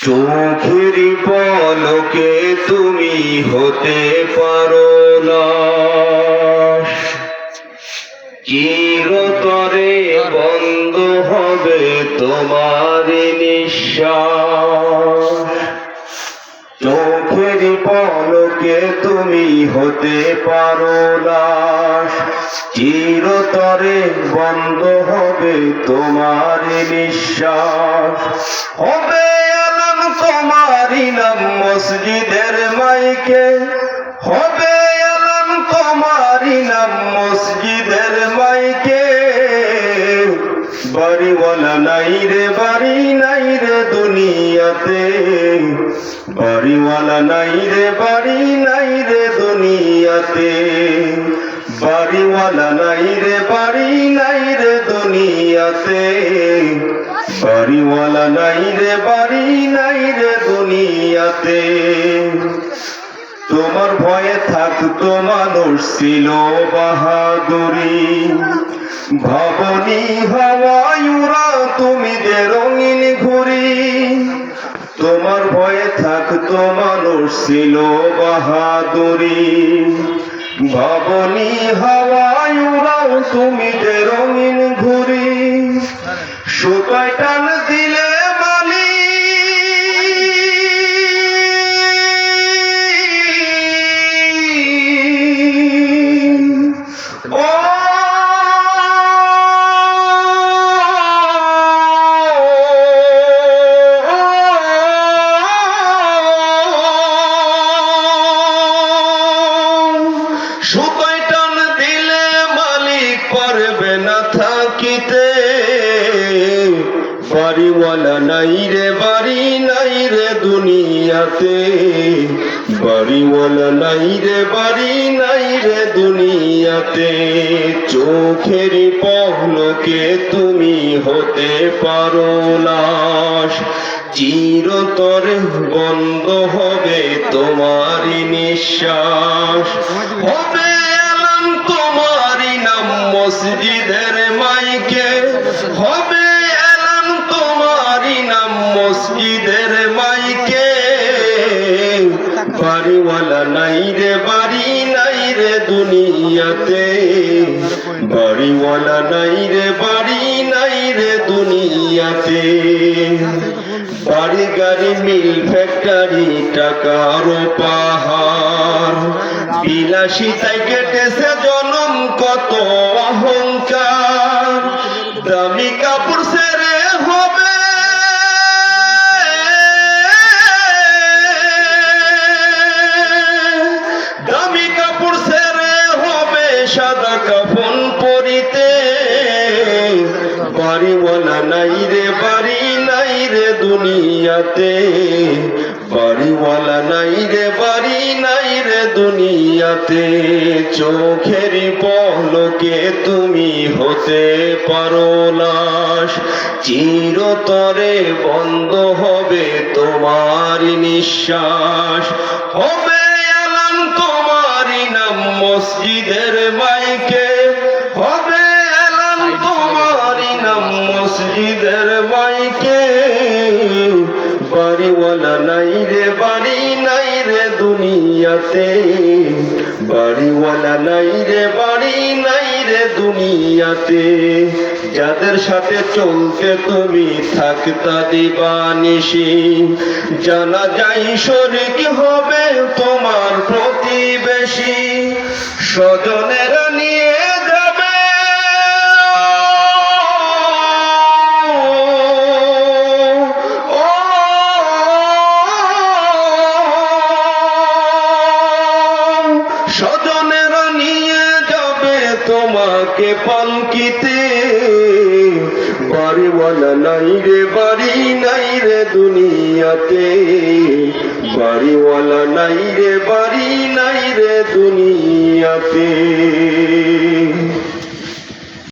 চোখের পলকে তুমি হতে পারো না, চিরতরে বন্ধ হবে তোমার নিঃশ্বাস। চোখের পলকে তুমি হতে পারো না, চিরতরে বন্ধ হবে তোমার নিঃশ্বাস। হবে এলান তোমারই নাম মসজিদের মাইকে, হবে এলান তোমারই নাম মসজিদের মাইকে। বাড়িওয়ালা নাই রে, বাড়ি নাই রে দুনিয়াতে, বাড়িওয়ালা নাই রে, বাড়ি নাই রে দুনিয়াতে। বাড়িওয়ালা নাই রে, বাড়ি নাই রে দুনিয়াতে, বাড়িওয়ালা নাই রে, বাড়ি নাই রে দুনিয়াতে। তোমার ভয়ে থাকতো মানুষ ছিল বাহাদুরি, ভাবনি হাওয়ায় উড়া তুমি যে রঙিন ঘুড়ি। তোমার ভয়ে থাকতো মানুষ ছিল বাহাদুরি, ভাবনি হাওয়ায় উড়াও তুমি যে রঙিন ঘুড়ি। সুতায় টান দিলে মালি ও সুতায় টান দিলে মালিক পারবে না থাকিতে। বাড়িওয়ালা নাই রে, বাড়ি নাই রে দুনিয়াতে, বাড়িওয়ালা নাই রে, বাড়ি নাই রে দুনিয়াতে। চোখের পলকে তুমি হতে পারো লাশ, চিরতরে বন্ধ হবে তোমারই নিঃশ্বাস। হবে এলান তোমারই নাম মসজিদের মাইকে, হবে এলান তোমারই নাম মসজিদের মাইকে। বাড়িওয়ালা নাই রে, বাড়ি নাই রে দুনিয়াতে, বাড়িওয়ালা নাই রে, বাড়ি নাই রে দুনিয়াতে। বাড়ি গাড়ি মিল ফ্যাক্টরি টাকার পাহাড়, বিলাসিতায় কেটেছে জনম কত অহংকার। দামি কাপড় সেরে হবে দামি কাপড় সেরে হবে সাদা কাফন পরিতে। বাড়িওয়ালা নাই রে, বাড়ি নাই রে দুনিয়াতে, বাড়িওয়ালা নাই রে, বাড়ি নাই রে দুনিয়াতে। চোখের পলকে তুমি হতে পারো লাশ, চিরতরে বন্ধ হবে তোমার নিঃশ্বাস। হবে এলান তোমারই নাম মসজিদের মাইকে, হবে এলান তোমারই নাম মসজিদের মাইকে। বাড়িওয়ালা নাই রে, বাড়ি নাই রে দুনিয়াতে, বাড়িওয়ালা নাই রে, বাড়ি নাই রে দুনিয়াতে। যাদের সাথে চলতে তুমি থাকতা দিবানিশি, জানা যাই শরীক হবে তোমার প্রতিবেশী। স্বজনেরা নিয়ে যাবে স্বজনেরা নিয়ে যাবে তোমাকে পালকিতে। বাড়িওয়ালা নাই রে, বাড়ি নাই রে দুনিয়াতে, বাড়িওয়ালা নাই রে, বাড়ি নাই রে দুনিয়াতে।